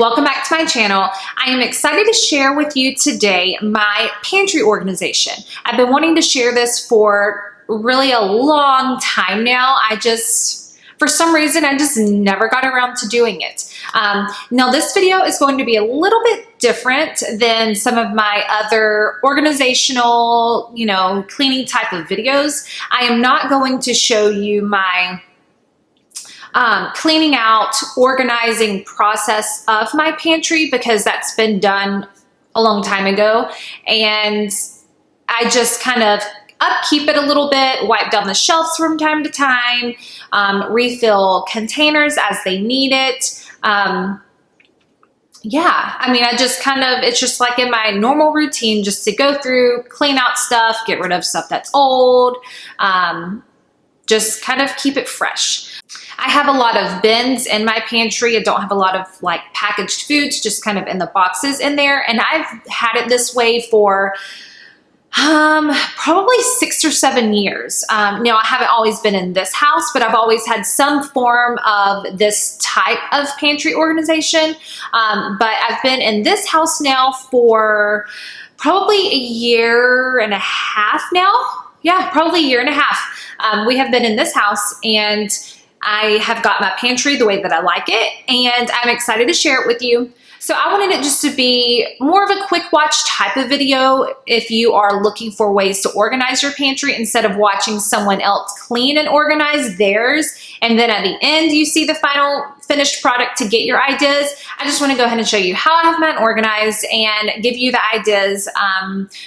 welcome back to my channel. I am excited to share with you today my pantry organization. I've been wanting to share this for really a long time now. For some reason, I just never got around to doing it. Now this video is going to be a little bit different than some of my other organizational, cleaning type of videos. I am not going to show you my cleaning out, organizing process of my pantry because that's been done a long time ago. And I just kind of upkeep it a little bit, wipe down the shelves from time to time, refill containers as they need it. It's just like in my normal routine, just to go through, clean out stuff, get rid of stuff that's old, just kind of keep it fresh. I have a lot of bins in my pantry. I don't have a lot of like packaged foods, just kind of in the boxes in there. And I've had it this way for probably 6 or 7 years. Now I haven't always been in this house, but I've always had some form of this type of pantry organization. But I've been in this house now for probably a year and a half now. Yeah, probably a year and a half. We have been in this house and I have got my pantry the way that I like it, and I'm excited to share it with you. So I wanted it just to be more of a quick watch type of video if you are looking for ways to organize your pantry instead of watching someone else clean and organize theirs. And then at the end, you see the final finished product to get your ideas. I just want to go ahead and show you how I have mine organized and give you the ideas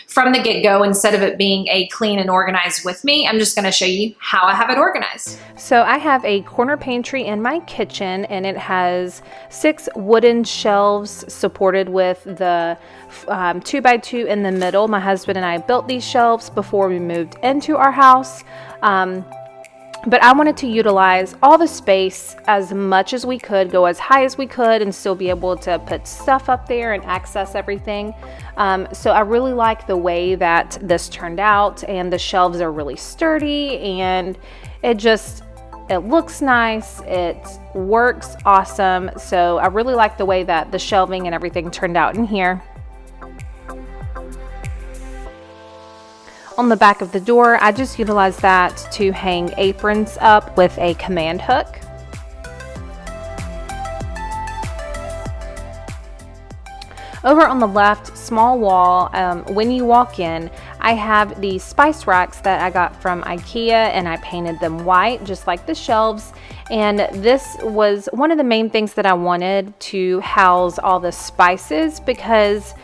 from the get-go instead of it being a clean and organized with me. I'm just going to show you how I have it organized. So I have a corner pantry in my kitchen, and it has 6 wooden shelves supported with the 2x2 in the middle. My husband and I built these shelves before we moved into our house. But I wanted to utilize all the space as much as we could, go as high as we could, and still be able to put stuff up there and access everything. So I really like the way that this turned out, and the shelves are really sturdy, and it looks nice. It works awesome. So I really like the way that the shelving and everything turned out in here. On the back of the door, I just utilized that to hang aprons up with a command hook. Over on the left small wall, when you walk in, I have these spice racks that I got from IKEA, and I painted them white just like the shelves. And this was one of the main things that I wanted to house all the spices, because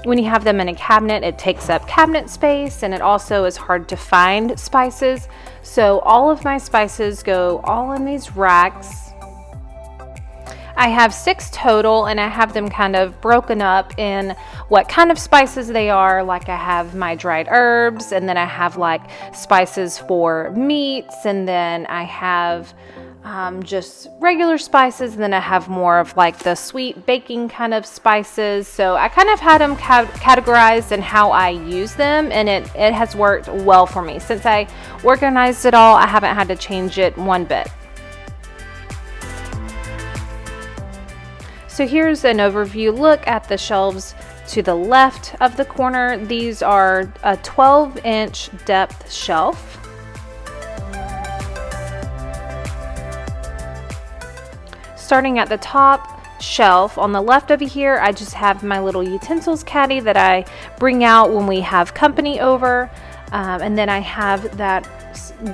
when you have them in a cabinet, it takes up cabinet space, and it also is hard to find spices. So all of my spices go all in these racks. I have 6 total, and I have them kind of broken up in what kind of spices they are. Like I have my dried herbs, and then I have like spices for meats, and then I have just regular spices, and then I have more of like the sweet baking kind of spices. So I kind of had them categorized in how I use them, and it has worked well for me. Since I organized it all, I haven't had to change it one bit. So here's an overview look at the shelves to the left of the corner. These are a 12-inch depth shelf. Starting at the top shelf on the left over here, I just have my little utensils caddy that I bring out when we have company over. And then I have that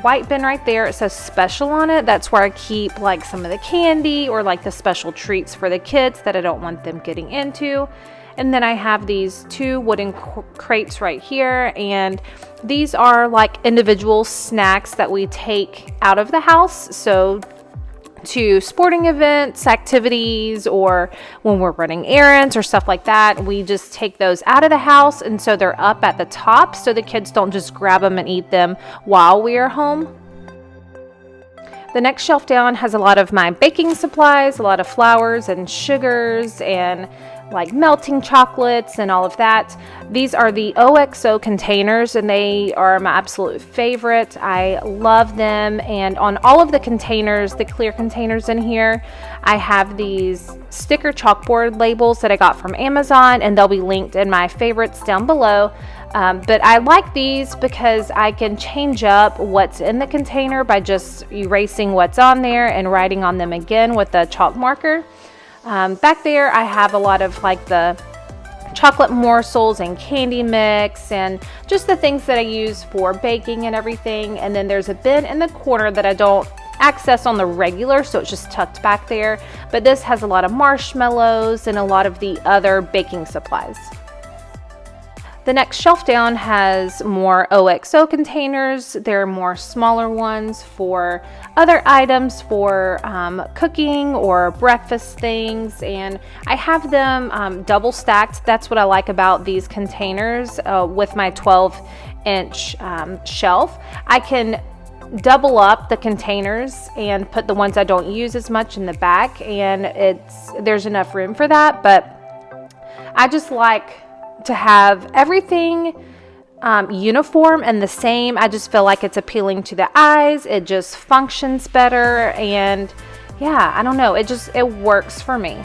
white bin right there. It says special on it. That's where I keep like some of the candy or like the special treats for the kids that I don't want them getting into. And then I have these 2 wooden crates right here, and these are like individual snacks that we take out of the house. So to sporting events, activities, or when we're running errands or stuff like that, we just take those out of the house, and so they're up at the top so the kids don't just grab them and eat them while we are home. The next shelf down has a lot of my baking supplies, a lot of flours and sugars and like melting chocolates and all of that. These are the OXO containers, and they are my absolute favorite. I love them. And on all of the containers, the clear containers in here, I have these sticker chalkboard labels that I got from Amazon, and they'll be linked in my favorites down below. But I like these because I can change up what's in the container by just erasing what's on there and writing on them again with a chalk marker. Back there I have a lot of like the chocolate morsels and candy mix and just the things that I use for baking and everything. And then there's a bin in the corner that I don't access on the regular, so it's just tucked back there. But this has a lot of marshmallows and a lot of the other baking supplies. The next shelf down has more OXO containers. There are more smaller ones for other items for cooking or breakfast things, and I have them double stacked. That's what I like about these containers with my 12-inch shelf. I can double up the containers and put the ones I don't use as much in the back, and there's enough room for that. But I just like to have everything uniform and the same. I just feel like it's appealing to the eyes. It just functions better, and yeah, I don't know, it works for me.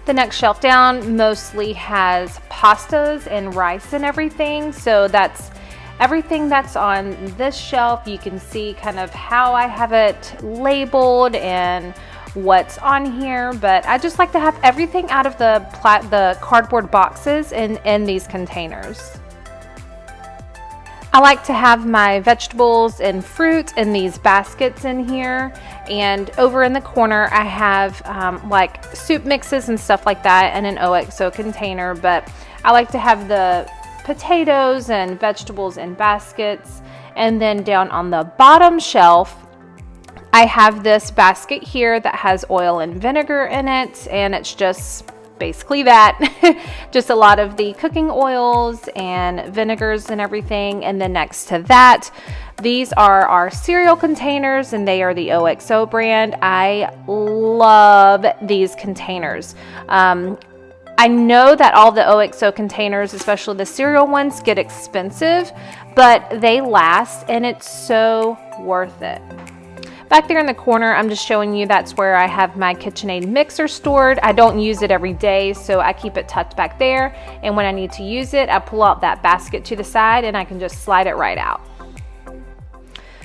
The next shelf down mostly has pastas and rice and everything, so that's everything that's on this shelf. You can see kind of how I have it labeled and what's on here, but I just like to have everything out of the cardboard boxes in these containers. I like to have my vegetables and fruit in these baskets in here, and over in the corner I have like soup mixes and stuff like that in an OXO container, but I like to have the potatoes and vegetables in baskets. And then down on the bottom shelf I have this basket here that has oil and vinegar in it, and it's just basically that. Just a lot of the cooking oils and vinegars and everything. And then next to that, these are our cereal containers, and they are the OXO brand. I love these containers. I know that all the OXO containers, especially the cereal ones, get expensive, but they last, and it's so worth it. Back there in the corner, I'm just showing you that's where I have my KitchenAid mixer stored. I don't use it every day, so I keep it tucked back there. And when I need to use it, I pull out that basket to the side and I can just slide it right out.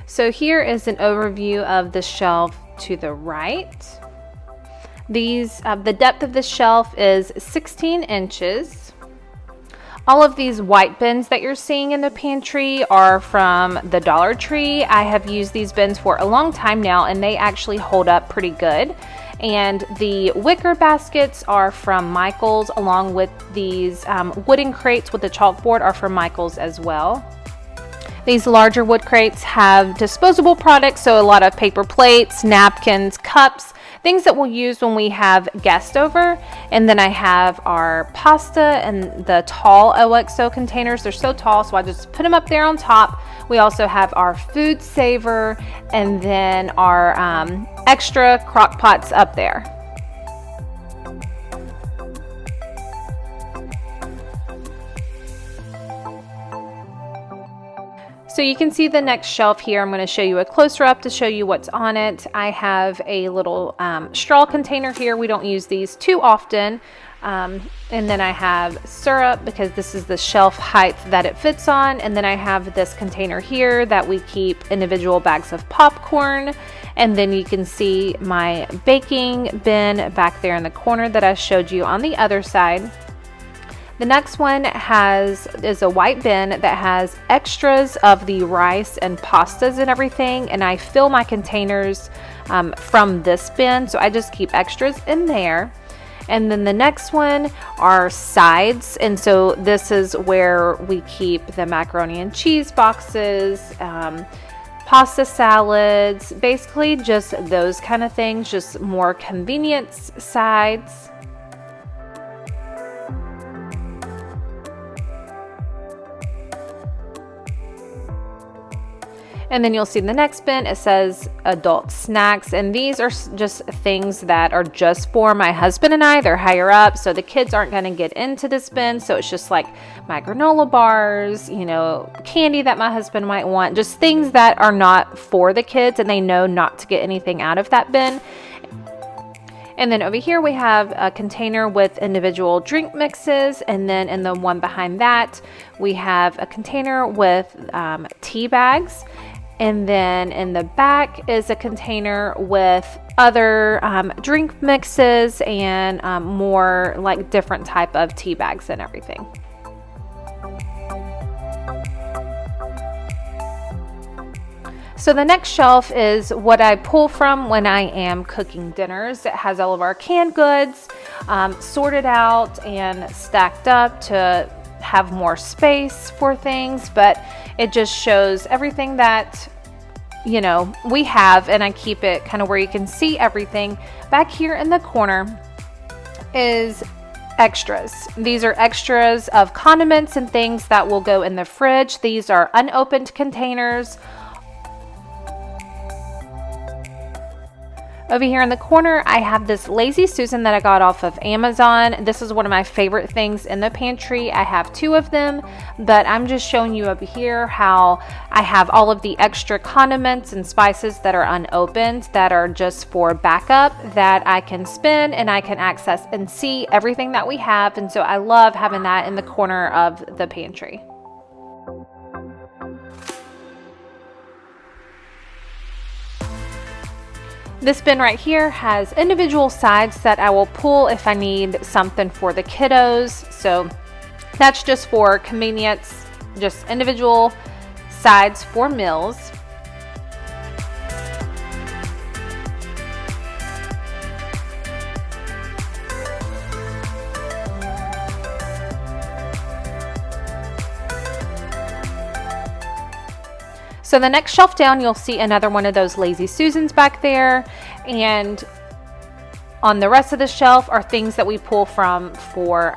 So here is an overview of the shelf to the right. The depth of the shelf is 16 inches. All of these white bins that you're seeing in the pantry are from the Dollar Tree. I have used these bins for a long time now, and they actually hold up pretty good. And the wicker baskets are from Michael's, along with these wooden crates with the chalkboard are from Michael's as well. These larger wood crates have disposable products, so a lot of paper plates, napkins, cups, things that we'll use when we have guests over. And then I have our pasta and the tall OXO containers. They're so tall, so I just put them up there on top. We also have our food saver and then our extra crock pots up there. So you can see the next shelf here. I'm going to show you a closer up to show you what's on it. I have a little straw container here. We don't use these too often. And then I have syrup because this is the shelf height that it fits on. And then I have this container here that we keep individual bags of popcorn. And then you can see my baking bin back there in the corner that I showed you on the other side. The next one is a white bin that has extras of the rice and pastas and everything, and I fill my containers from this bin, so I just keep extras in there. And then the next one are sides, and so this is where we keep the macaroni and cheese boxes, pasta salads, basically just those kind of things, just more convenience sides. And then you'll see the next bin, it says adult snacks. And these are just things that are just for my husband and I. They're higher up, so the kids aren't going to get into this bin. So it's just like my granola bars, you know, candy that my husband might want, just things that are not for the kids and they know not to get anything out of that bin. And then over here we have a container with individual drink mixes. And then in the one behind that, we have a container with tea bags. And then in the back is a container with other drink mixes and more like different type of tea bags and everything. So the next shelf is what I pull from when I am cooking dinners. It has all of our canned goods sorted out and stacked up to have more space for things, but it just shows everything that, you know, we have, and I keep it kind of where you can see everything. Back here in the corner is extras. These are extras of condiments and things that will go in the fridge. These are unopened containers. Over here in the corner, I have this Lazy Susan that I got off of Amazon. This is one of my favorite things in the pantry. I have 2 of them, but I'm just showing you over here how I have all of the extra condiments and spices that are unopened that are just for backup that I can spin and I can access and see everything that we have. And so I love having that in the corner of the pantry. This bin right here has individual sides that I will pull if I need something for the kiddos. So that's just for convenience, just individual sides for meals. So the next shelf down, you'll see another one of those Lazy Susans back there. And on the rest of the shelf are things that we pull from for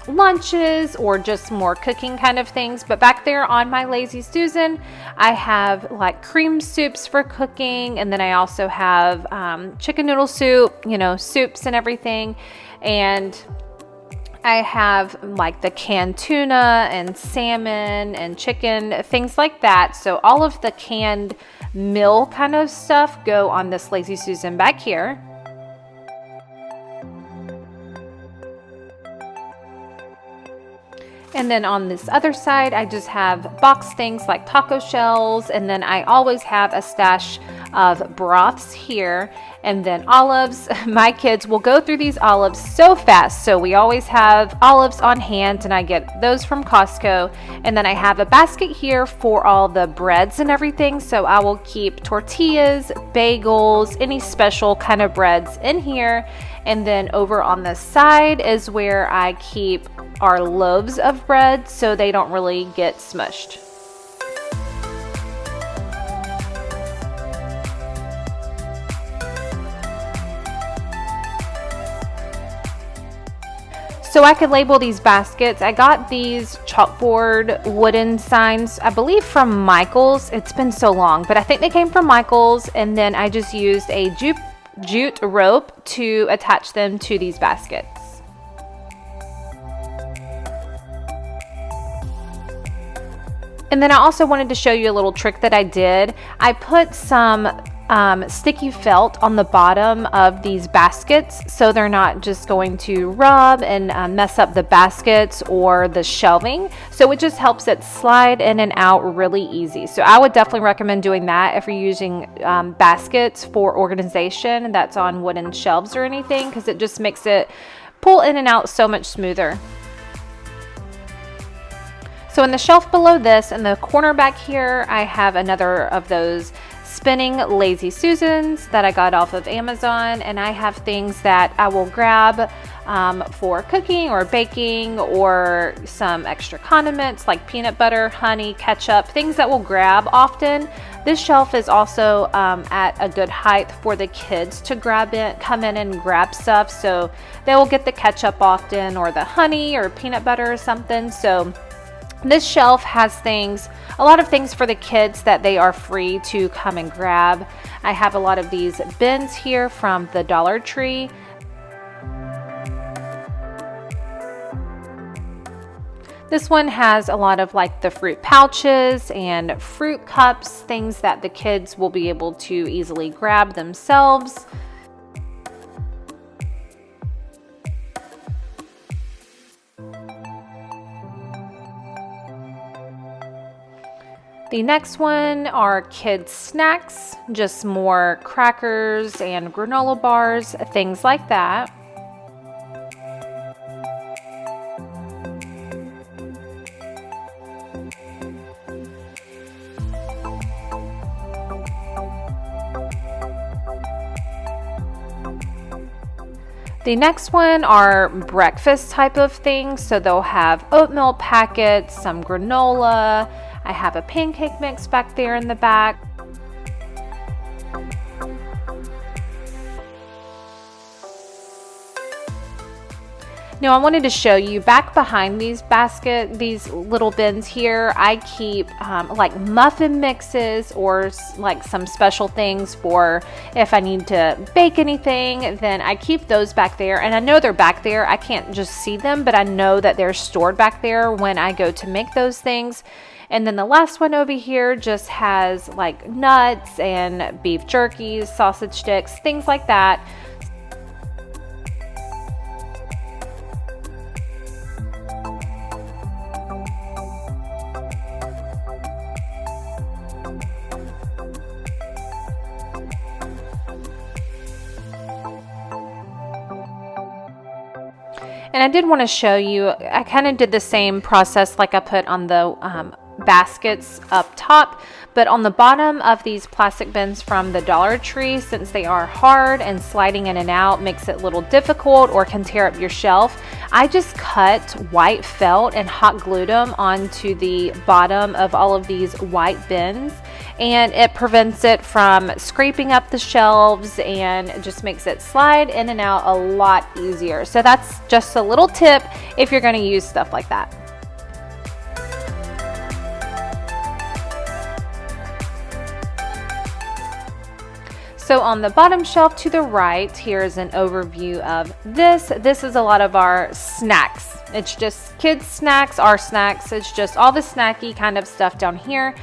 lunches or just more cooking kind of things. But back there on my Lazy Susan, I have like cream soups for cooking. And then I also have chicken noodle soup, you know, soups and everything. And I have like the canned tuna and salmon and chicken, things like that. So all of the canned meal kind of stuff go on this Lazy Susan back here. And then on this other side, I just have boxed things like taco shells. And then I always have a stash of broths here. And then olives. My kids will go through these olives so fast. So we always have olives on hand, and I get those from Costco. And then I have a basket here for all the breads and everything. So I will keep tortillas, bagels, any special kind of breads in here. And then over on the side is where I keep our loaves of bread so they don't really get smushed. So I could label these baskets. I got these chalkboard wooden signs, I believe from Michael's. It's been so long, but I think they came from Michael's. And then I just used a jute rope to attach them to these baskets. And then I also wanted to show you a little trick that I did. I put some sticky felt on the bottom of these baskets so they're not just going to rub and mess up the baskets or the shelving. So it just helps it slide in and out really easy. So I would definitely recommend doing that if you're using baskets for organization that's on wooden shelves or anything, because it just makes it pull in and out so much smoother. So in the shelf below this, in the corner back here, I have another of those spinning Lazy Susans that I got off of Amazon, and I have things that I will grab for cooking or baking, or some extra condiments like peanut butter, honey, ketchup, things that we'll grab often. This shelf is also at a good height for the kids to come in and grab stuff, so they will get the ketchup often, or the honey or peanut butter or something. So This shelf has things, a lot of things for the kids that they are free to come and grab. I have a lot of these bins here from the Dollar Tree. This one has a lot of like the fruit pouches and fruit cups, things that the kids will be able to easily grab themselves. The next one are kids snacks, just more crackers and granola bars, things like that. The next one are breakfast type of things, so they'll have oatmeal packets, some granola. I have a pancake mix back there in the back. Now I wanted to show you back behind these little bins here, I keep like muffin mixes or like some special things for if I need to bake anything, then I keep those back there. And I know they're back there. I can't just see them, but I know that they're stored back there when I go to make those things. And then the last one over here just has like nuts and beef jerky, sausage sticks, things like that. And I did want to show you, I kind of did the same process like I put on the baskets up top, but on the bottom of these plastic bins from the Dollar Tree, since they are hard and sliding in and out makes it a little difficult or can tear up your shelf, I just cut white felt and hot glued them onto the bottom of all of these white bins, and it prevents it from scraping up the shelves and it just makes it slide in and out a lot easier. So that's just a little tip if you're going to use stuff like that. So on the bottom shelf to the right, here is an overview of this. This is a lot of our snacks. It's just kids' snacks, our snacks. It's just all the snacky kind of stuff down here.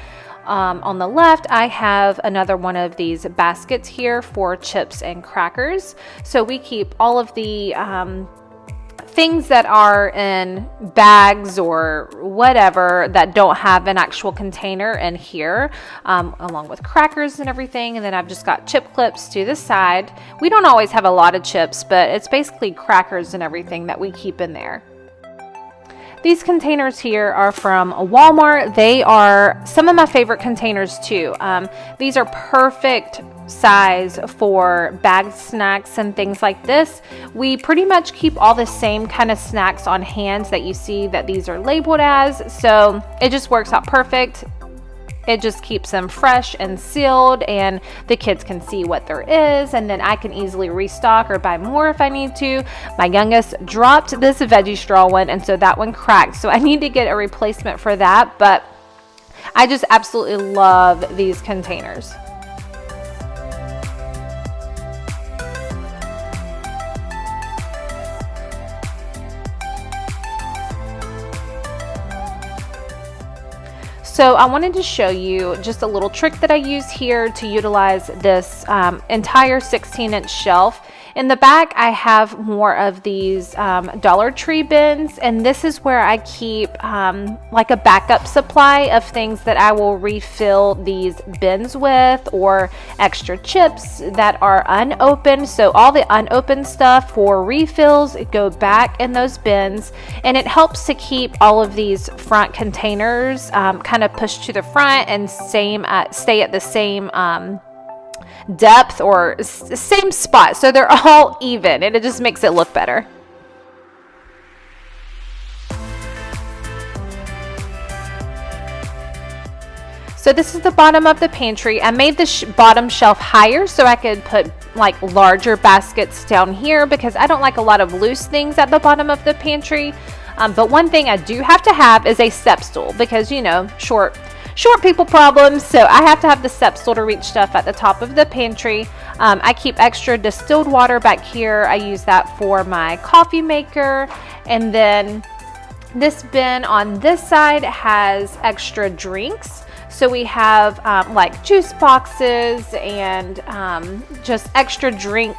On the left, I have another one of these baskets here for chips and crackers. So we keep all of the things that are in bags or whatever that don't have an actual container in here, along with crackers and everything. And then I've just got chip clips to the side. We don't always have a lot of chips, but it's basically crackers and everything that we keep in there. These containers here are from Walmart. They are some of my favorite containers too. These are perfect size for bagged snacks and things like this. We pretty much keep all the same kind of snacks on hand that you see that these are labeled as, so it just works out perfect. It just keeps them fresh and sealed, and the kids can see what there is, and then I can easily restock or buy more if I need to. My youngest dropped this veggie straw one, and so that one cracked, so I need to get a replacement for that, but I just absolutely love these containers. So I wanted to show you just a little trick that I use here to utilize this entire 16-inch shelf. In the back, I have more of these Dollar Tree bins, and this is where I keep like a backup supply of things that I will refill these bins with, or extra chips that are unopened. So all the unopened stuff for refills go back in those bins, and it helps to keep all of these front containers kind of pushed to the front and stay at the same depth or same spot, so they're all even, and it just makes it look better. So this is the bottom of the pantry. I made the bottom shelf higher so I could put like larger baskets down here, because I don't like a lot of loose things at the bottom of the pantry. But one thing I do have to have is a step stool because, you know, short people problems. So I have to have the step stool to reach stuff at the top of the pantry. I keep extra distilled water back here. I use that for my coffee maker. And then this bin on this side has extra drinks. So we have like juice boxes and just extra drink,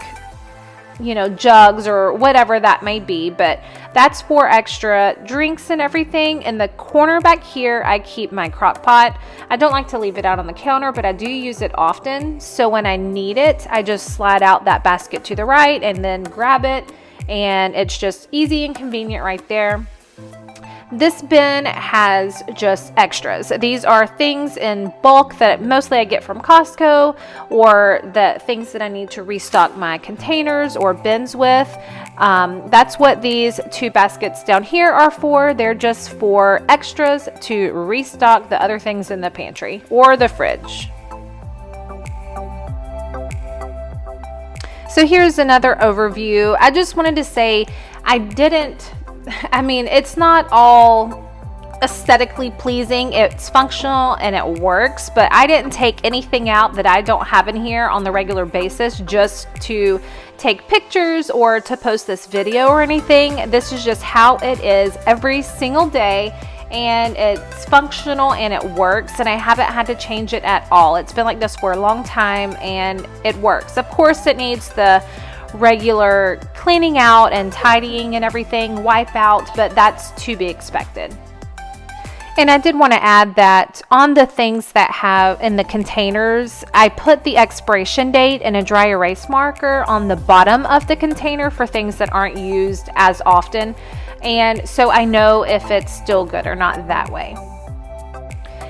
you know, jugs or whatever that may be, but that's for extra drinks and everything. In the corner back here, I keep my crock pot. I don't like to leave it out on the counter, but I do use it often. So when I need it, I just slide out that basket to the right and then grab it, and it's just easy and convenient right there. This bin has just extras. These are things in bulk that mostly I get from Costco, or the things that I need to restock my containers or bins with. That's what these 2 baskets down here are for. They're just for extras to restock the other things in the pantry or the fridge. So here's another overview. I just wanted to say I mean, it's not all aesthetically pleasing. It's functional and it works, but I didn't take anything out that I don't have in here on the regular basis just to take pictures or to post this video or anything. This is just how it is every single day, and it's functional and it works, and I haven't had to change it at all. It's been like this for a long time and it works. Of course, it needs the regular cleaning out and tidying and everything, wipe out, but that's to be expected. And I did want to add that on the things that have in the containers, I put the expiration date and a dry erase marker on the bottom of the container for things that aren't used as often, and so I know if it's still good or not that way.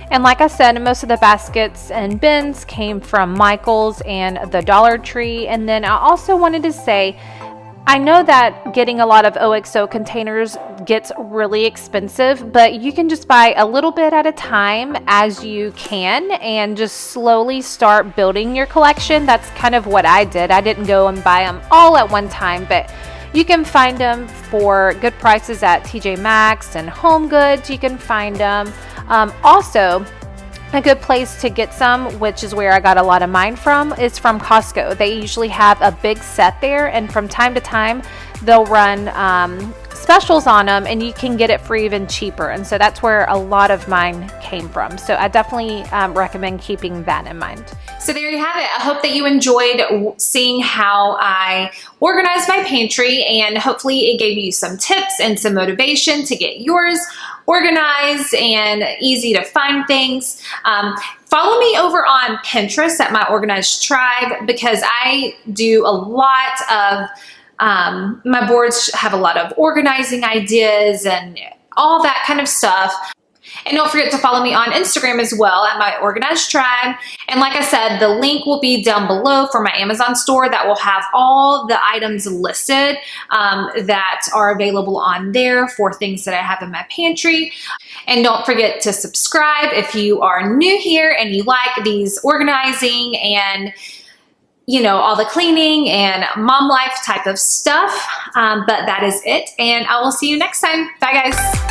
And like I said, most of the baskets and bins came from Michael's and the Dollar Tree. And then I also wanted to say, I know that getting a lot of OXO containers gets really expensive, but you can just buy a little bit at a time as you can and just slowly start building your collection. That's kind of what I did. I didn't go and buy them all at one time, but you can find them for good prices at TJ Maxx and Home Goods. You can find them. Also, a good place to get some, which is where I got a lot of mine from, is from Costco. They usually have a big set there, and from time to time they'll run specials on them, and you can get it for even cheaper. And so that's where a lot of mine came from. So I definitely recommend keeping that in mind. So there you have it. I hope that you enjoyed seeing how I organize my pantry, and hopefully it gave you some tips and some motivation to get yours organized and easy to find things. Follow me over on Pinterest at my Organized Tribe, because I do a lot of, my boards have a lot of organizing ideas and all that kind of stuff. And don't forget to follow me on Instagram as well at my Organized Tribe. And like I said, the link will be down below for my Amazon store that will have all the items listed that are available on there for things that I have in my pantry. And don't forget to subscribe if you are new here and you like these organizing and, you know, all the cleaning and mom life type of stuff. But that is it. And I will see you next time. Bye, guys.